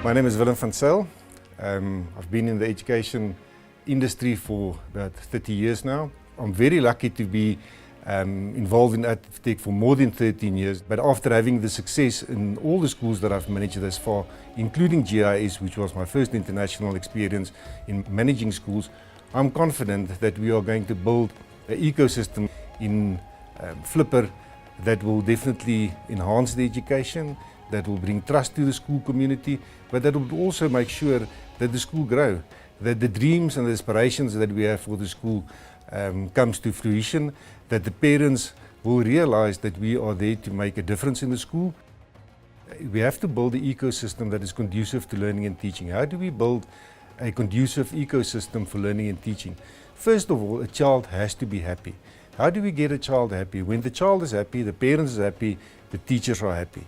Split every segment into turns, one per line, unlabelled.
My name is Willem van Zyl. I've been in the education industry for about 30 years now. I'm very lucky to be involved in ADvTECH for more than 13 years, but after having the success in all the schools that I've managed thus far, including GIS, which was my first international experience in managing schools, I'm confident that we are going to build an ecosystem in Flipper that will definitely enhance the education, that will bring trust to the school community, but that will also make sure that the school grow, that the dreams and the aspirations that we have for the school comes to fruition, that the parents will realize that we are there to make a difference in the school. We have to build an ecosystem that is conducive to learning and teaching. How do we build a conducive ecosystem for learning and teaching? First of all, a child has to be happy. How do we get a child happy? When the child is happy, the parents are happy, the teachers are happy.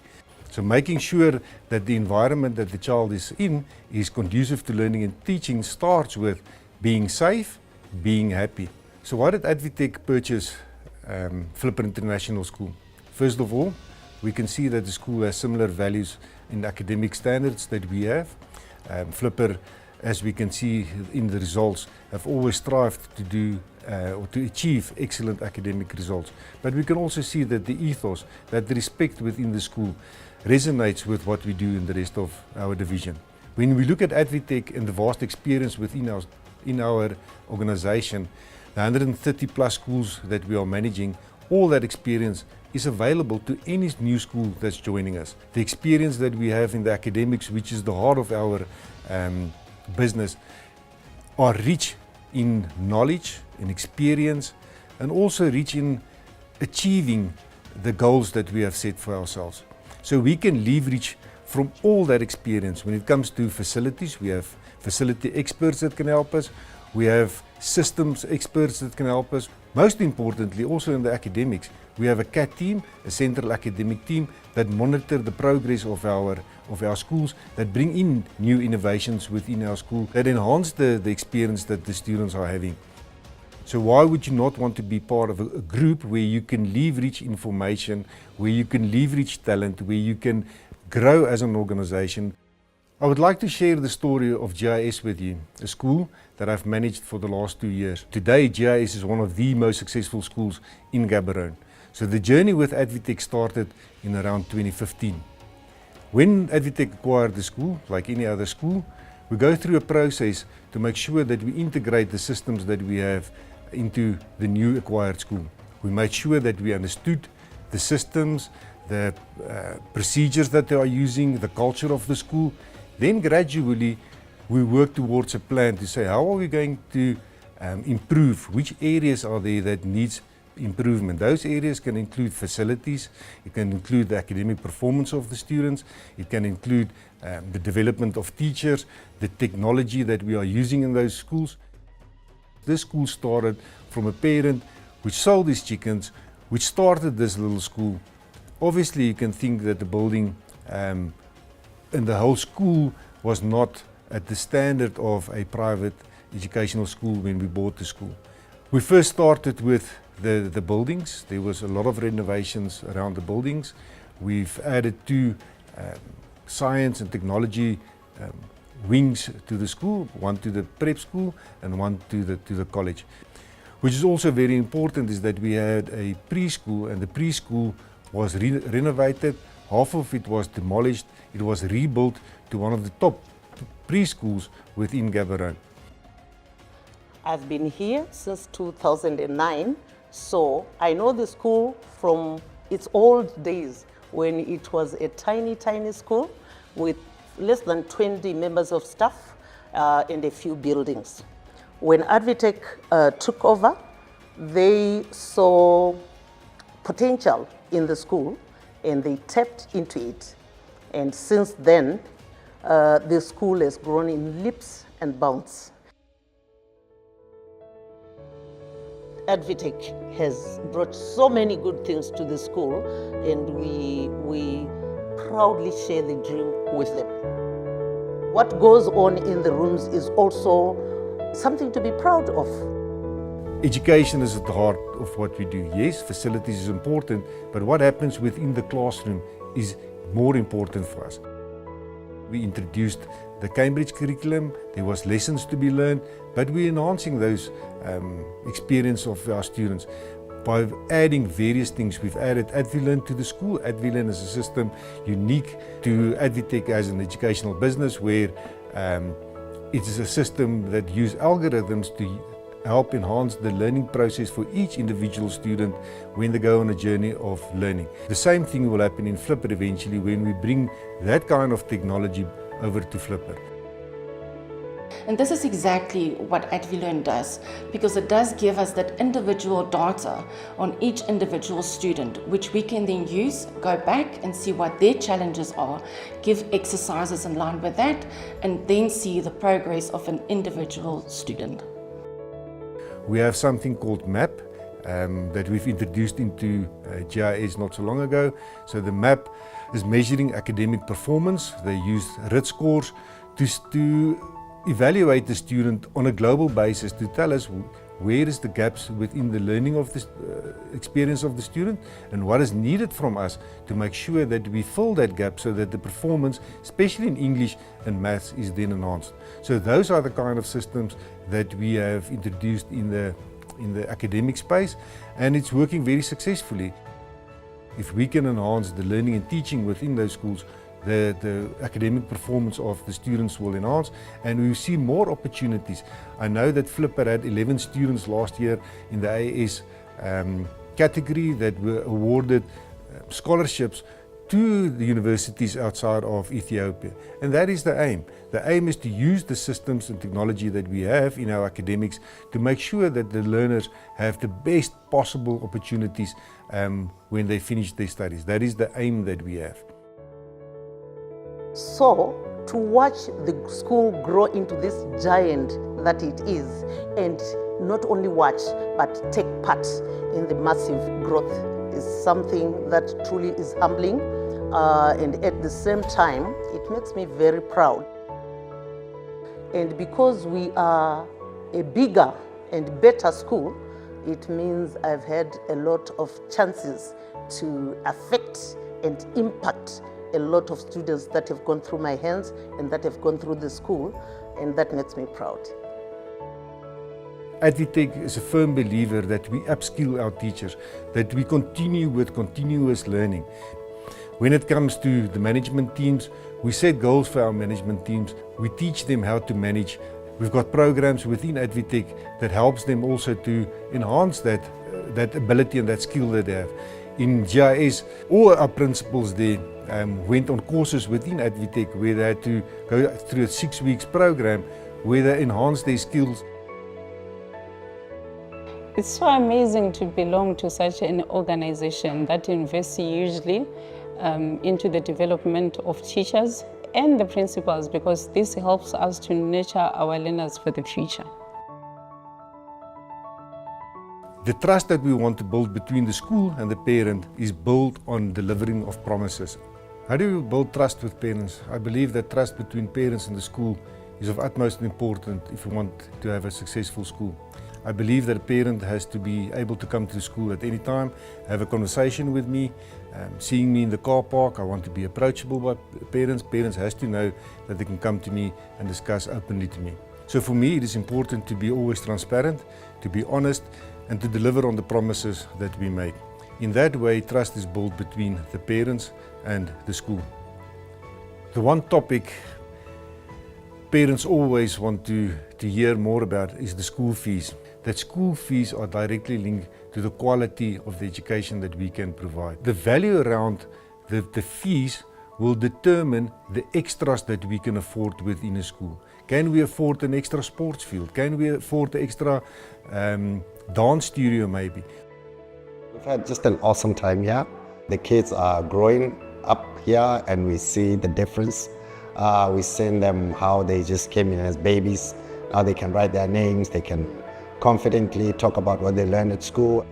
So making sure that the environment that the child is in is conducive to learning and teaching starts with being safe, being happy. So why did ADvTECH purchase Flipper International School? First of all, we can see that the school has similar values in academic standards that we have. Flipper, as we can see in the results, have always strived to do or to achieve excellent academic results. But we can also see that the ethos, that the respect within the school resonates with what we do in the rest of our division. When we look at ADvTECH and the vast experience within our organization, the 130 plus schools that we are managing, all that experience is available to any new school that's joining us. The experience that we have in the academics, which is the heart of our business, are rich in knowledge, in experience, and also rich in achieving the goals that we have set for ourselves. So we can leverage from all that experience. When it comes to facilities, we have facility experts that can help us. We have systems experts that can help us. Most importantly, also in the academics, we have a CAT team, a central academic team, that monitor the progress of our schools, that bring in new innovations within our school, that enhance the experience that the students are having. So why would you not want to be part of a group where you can leverage information, where you can leverage talent, where you can grow as an organization? I would like to share the story of GIS with you, a school that I've managed for the last 2 years. Today, GIS is one of the most successful schools in Gaborone. So the journey with ADvTECH started in around 2015. When ADvTECH acquired the school, like any other school, we go through a process to make sure that we integrate the systems that we have into the new acquired school. We made sure that we understood the systems, the procedures that they are using, the culture of the school. Then gradually we work towards a plan to say, how are we going to improve? Which areas are there that needs improvement? Those areas can include facilities, it can include the academic performance of the students, it can include the development of teachers, the technology that we are using in those schools. This school started from a parent which sold his chickens, which started this little school. Obviously you can think that the building and the whole school was not at the standard of a private educational school when we bought the school. We first started with the buildings. There was a lot of renovations around the buildings. We've added 2 science and technology wings to the school, one to the prep school and one to the college. Which is also very important is that we had a preschool, and the preschool was renovated. Half of it was demolished. It was rebuilt to one of the top preschools within Gaborone.
I've been here since 2009, so I know the school from its old days when it was a tiny school with less than 20 members of staff and a few buildings. When ADvTECH took over, they saw potential in the school and they tapped into it. And since then, the school has grown in leaps and bounds. ADvTECH has brought so many good things to the school, and we proudly share the dream with them. What goes on in the rooms is also something to be proud of.
Education is at the heart of what we do. Yes, facilities is important, but what happens within the classroom is more important for us. We introduced the Cambridge curriculum. There was lessons to be learned, but we're enhancing those experience of our students by adding various things. We've added ADvLearn to the school. ADvLearn is a system unique to ADvTECH as an educational business, where it is a system that uses algorithms to help enhance the learning process for each individual student when they go on a journey of learning. The same thing will happen in Flipper eventually when we bring that kind of technology over to Flipper.
And this is exactly what ADvLearn does, because it does give us that individual data on each individual student, which we can then use, go back and see what their challenges are, give exercises in line with that, and then see the progress of an individual student.
We have something called MAP that we've introduced into GIS not so long ago. So the MAP is measuring academic performance. They use RIT scores to evaluate the student on a global basis, to tell us where is the gaps within the learning of the experience of the student and what is needed from us to make sure that we fill that gap so that the performance, especially in English and maths, is then enhanced. So those are the kind of systems that we have introduced in the academic space, and it's working very successfully. If we can enhance the learning and teaching within those schools, the academic performance of the students will enhance, and we will see more opportunities. I know that Flipper had 11 students last year in the AS category that were awarded scholarships to the universities outside of Ethiopia, and that is the aim. The aim is to use the systems and technology that we have in our academics to make sure that the learners have the best possible opportunities when they finish their studies. That is the aim that we have.
So, to watch the school grow into this giant that it is, and not only watch, but take part in the massive growth, is something that truly is humbling, and at the same time, it makes me very proud. And because we are a bigger and better school, it means I've had a lot of chances to affect and impact a lot of students that have gone through my hands and that have gone through the school, and that makes me proud.
ADvTECH is a firm believer that we upskill our teachers, that we continue with continuous learning. When it comes to the management teams, we set goals for our management teams. We teach them how to manage. We've got programs within ADvTECH that helps them also to enhance that ability and that skill that they have. In GIS, all our principals there went on courses within ADvTECH where they had to go through a 6 weeks program where they enhanced their skills.
It's so amazing to belong to such an organization that invests hugely into the development of teachers and the principals, because this helps us to nurture our learners for the future.
The trust that we want to build between the school and the parent is built on delivering of promises. How do we build trust with parents? I believe that trust between parents and the school is of utmost importance if we want to have a successful school. I believe that a parent has to be able to come to the school at any time, have a conversation with me. Seeing me in the car park, I want to be approachable by parents. Parents has to know that they can come to me and discuss openly to me. So for me, it is important to be always transparent, to be honest, and to deliver on the promises that we make. In that way, trust is built between the parents and the school. The one topic parents always want to hear more about is the school fees. That school fees are directly linked to the quality of the education that we can provide. The value around the fees will determine the extras that we can afford within a school. Can we afford an extra sports field? Can we afford an extra dance studio maybe?
We've had just an awesome time here. The kids are growing up here and we see the difference. We've seen them how they just came in as babies. Now they can write their names, they can confidently talk about what they learned at school.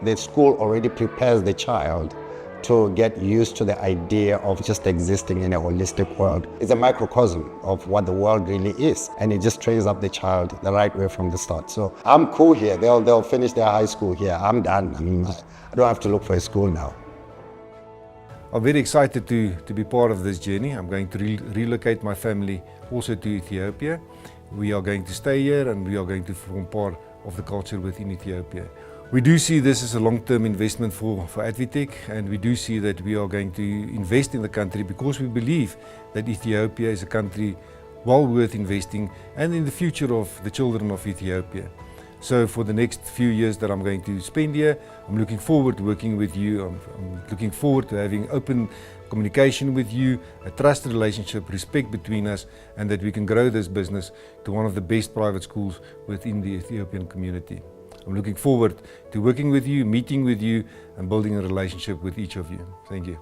The school already prepares the child to get used to the idea of just existing in a holistic world. It's a microcosm of what the world really is, and it just trains up the child the right way from the start. So I'm cool here. They'll finish their high school here. I'm done. I mean, I don't have to look for a school now.
I'm very excited to be part of this journey. I'm going to relocate my family also to Ethiopia. We are going to stay here and we are going to form part of the culture within Ethiopia. We do see this as a long-term investment for ADvTECH, and we do see that we are going to invest in the country because we believe that Ethiopia is a country well worth investing and in the future of the children of Ethiopia. So for the next few years that I'm going to spend here, I'm looking forward to working with you. I'm looking forward to having open communication with you, a trusted relationship, respect between us, and that we can grow this business to one of the best private schools within the Ethiopian community. I'm looking forward to working with you, meeting with you, and building a relationship with each of you. Thank you.